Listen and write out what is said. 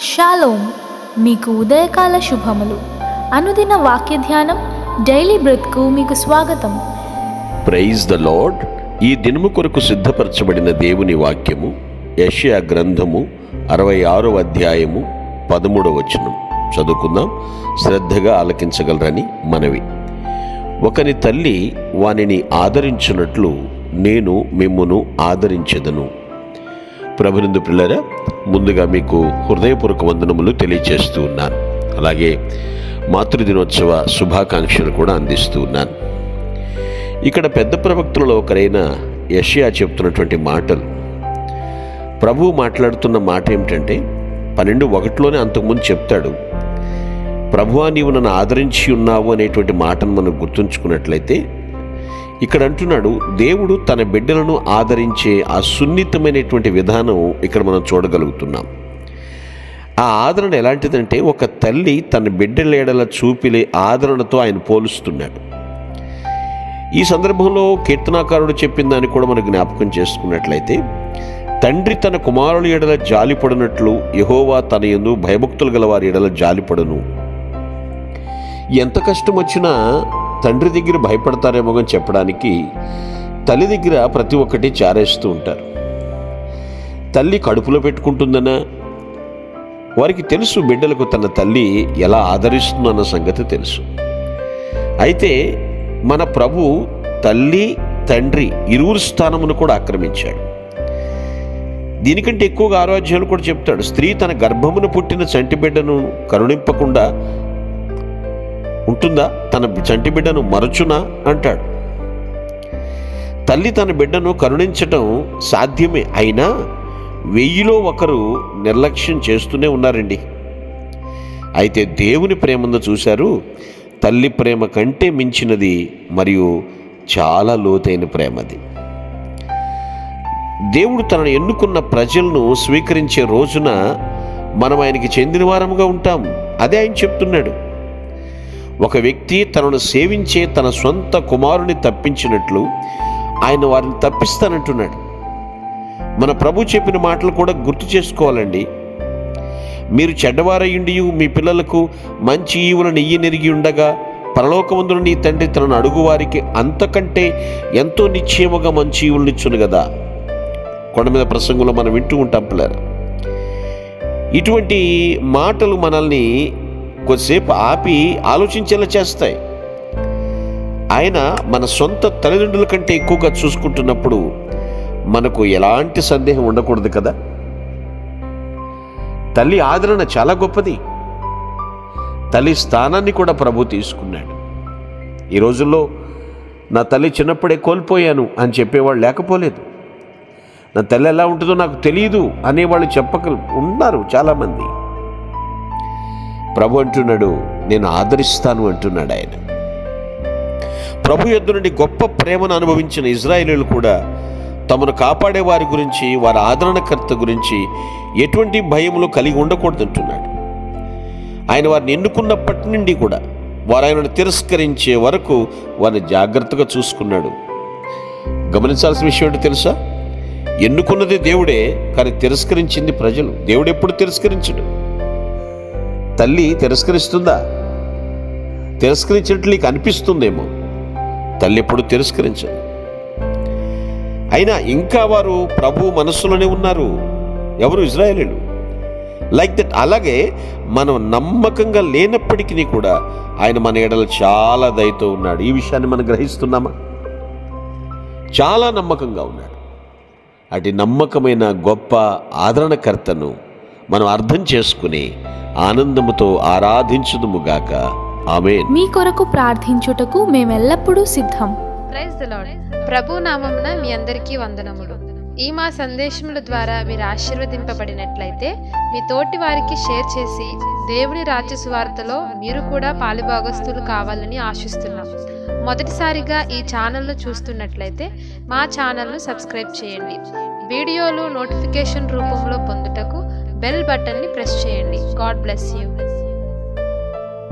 Shalom, మీకు ఉదయకాల శుభములు. అనుదిన వాక్య ధ్యానం డైలీ బ్రెత్కు మీకు స్వాగతం. Praise the Lord. ఈ దినము కొరకు సిద్ధపరచబడిన దేవుని వాక్యము యెషయా గ్రంథము 66వ అధ్యాయము 13వ వచనం చదువుకుందాం. శ్రద్ధగా ఆలకించగలరని మనవి. ఒకని తల్లి వానిని ఆదరించున్నట్లు నేను మిమ్మును ఆదరించెదను. ప్రభునందు పిల్లరా, ముందుగా మీకు హృదయపూర్వక వందనములు తెలియచేస్తూ ఉన్నాను. అలాగే మాతృదినోత్సవ శుభాకాంక్షలు కూడా అందిస్తూ ఉన్నాను. ఇక్కడ పెద్ద ప్రవక్తలలో ఒకరైన యెషయా చెప్తున్నటువంటి మాటలు, ప్రభువు మాట్లాడుతున్న మాట ఏమిటంటే 12:1లోనే అంతకుముందు చెప్తాడు, ప్రభువా నీవు నన్ను ఆదరించి ఉన్నావు అనేటువంటి మాటను మనం గుర్తుంచుకున్నట్లయితే, ఇక్కడ అంటున్నాడు దేవుడు తన బిడ్డలను ఆదరించే ఆ సున్నితమైనటువంటి విధానం ఇక్కడ మనం చూడగలుగుతున్నాం. ఆ ఆదరణ ఎలాంటిదంటే, ఒక తల్లి తన బిడ్డల ఎడల చూపిలే ఆదరణతో ఆయన పోలుస్తున్నాడు. ఈ సందర్భంలో కీర్తనాకారుడు చెప్పిన దాన్ని కూడా మనం జ్ఞాపకం చేసుకున్నట్లయితే, తండ్రి తన కుమారుల ఎడల జాలిపడినట్లు యెహోవా తన యందు భయభక్తులు గల వారి ఎడల జాలిపడును. ఎంత కష్టం వచ్చినా తండ్రి దగ్గర భయపడతారేమో అని చెప్పడానికి తల్లి దగ్గర ప్రతి ఒక్కటి చారేస్తూ ఉంటారు. తల్లి కడుపులో పెట్టుకుంటుందన్న వారికి తెలుసు, బిడ్డలకు తన తల్లి ఎలా ఆదరిస్తుందన్న సంగతి తెలుసు. అయితే మన ప్రభు తల్లి తండ్రి ఇరువురు స్థానమును కూడా ఆక్రమించాడు. దీనికంటే ఎక్కువగా 6వ అధ్యాయంలో కూడా చెప్తాడు, స్త్రీ తన గర్భమును పుట్టిన చంటి బిడ్డను కరుణింపకుండా ఉంటుందా? తన చంటి బిడ్డను మరచునా అంటాడు. తల్లి తన బిడ్డను కరుణించటం సాధ్యమే, అయినా 1000లో ఒకరు నిర్లక్ష్యం చేస్తూనే ఉన్నారండి. అయితే దేవుని ప్రేమను చూశారు. తల్లి ప్రేమ కంటే మించినది మరియు చాలా లోతైన ప్రేమది. దేవుడు తనను ఎన్నుకున్న ప్రజలను స్వీకరించే రోజున మనం ఆయనకి చెందిన వారముగా ఉంటాం. అదే ఆయన చెప్తున్నాడు. ఒక వ్యక్తి తనను సేవించే తన సొంత కుమారుని తప్పించినట్లు ఆయన వారిని తప్పిస్తానంటున్నాడు. మన ప్రభు చెప్పిన మాటలు కూడా గుర్తు చేసుకోవాలండి. మీరు చెడ్డవారయ్యుండి మీ పిల్లలకు మంచి ఈవులను ఇయ్యనెరిగి ఉండగా పరలోకమందున నీ తండ్రి తనను అడుగువారికి అంతకంటే ఎంతో నిశ్చయముగా మంచి ఈవులనిచ్చును కదా. కొండ మీద ప్రసంగంలో మనం వింటూ ఉంటాం పిల్లలు. ఇటువంటి మాటలు మనల్ని కొద్దిసేపు ఆపి ఆలోచించేలా చేస్తాయి. ఆయన మన సొంత తల్లిదండ్రుల కంటే ఎక్కువగా చూసుకుంటున్నప్పుడు మనకు ఎలాంటి సందేహం ఉండకూడదు కదా. తల్లి ఆదరణ చాలా గొప్పది. తల్లి స్థానాన్ని కూడా ప్రభు తీసుకున్నాడు. ఈ రోజుల్లో నా తల్లి చిన్నప్పుడే కోల్పోయాను అని చెప్పేవాళ్ళు లేకపోలేదు. నా తల్లి ఎలా ఉంటుందో నాకు తెలియదు అనేవాళ్ళు ఉన్నారు చాలామంది. ప్రభు అంటున్నాడు, నేను ఆదరిస్తాను అంటున్నాడు ఆయన. ప్రభు యొద్ద నుండి గొప్ప ప్రేమను అనుభవించిన ఇజ్రాయేలీయులు కూడా తమను కాపాడే వారి గురించి, వారి ఆదరణకర్త గురించి ఎటువంటి భయములు కలిగి ఉండకూడదంటున్నాడు. ఆయన వారిని ఎన్నుకున్నప్పటి నుండి కూడా వారు ఆయనను తిరస్కరించే వరకు వారిని జాగ్రత్తగా చూసుకున్నాడు. గమనించాల్సిన విషయం ఏంటో తెలుసా? ఎన్నుకున్నది దేవుడే, కానీ తిరస్కరించింది ప్రజలు. దేవుడు ఎప్పుడు తిరస్కరించడు. తల్లి తిరస్కరిస్తుందా? తిరస్కరించినట్లు నీకు అనిపిస్తుందేమో. తల్లి ఎప్పుడు తిరస్కరించదు. అయినా ఇంకా వారు ప్రభు మనస్సులోనే ఉన్నారు. ఎవరు? ఇజ్రాయేలీయులు. Like that. అలాగే మనం నమ్మకంగా లేనప్పటికీ కూడా ఆయన మన ఎడల చాలా దయతో ఉన్నాడు. ఈ విషయాన్ని మనం గ్రహిస్తున్నామా? చాలా నమ్మకంగా ఉన్నాడు. అటు నమ్మకమైన గొప్ప ఆదరణకర్తను మనం అర్థం చేసుకుని ఆనందముతో ఆరాధించుదుముగాక. ఆమేన్. మీ కొరకు ప్రార్థించుటకు మేమెల్లప్పుడూ సిద్ధం. Praise the lord. ప్రభు నామమున మీ అందరికీ వందనములు. ఈ మా సందేశముల ద్వారా మీరు ఆశీర్వదింపబడినట్లయితే మీ తోటి వారికి షేర్ చేసి దేవుని రాజ్య సువార్తలో మీరు కూడా పాలుభాగస్తులు కావాలని ఆశిస్తున్నాం. మొదటిసారిగా ఈ ఛానల్ను చూస్తున్నట్లయితే మా ఛానల్ను సబ్స్క్రైబ్ చేయండి. వీడియోలు నోటిఫికేషన్ రూపంలో పొందుటకు బెల్ బటన్ని ప్రెస్ చేయండి. God bless you.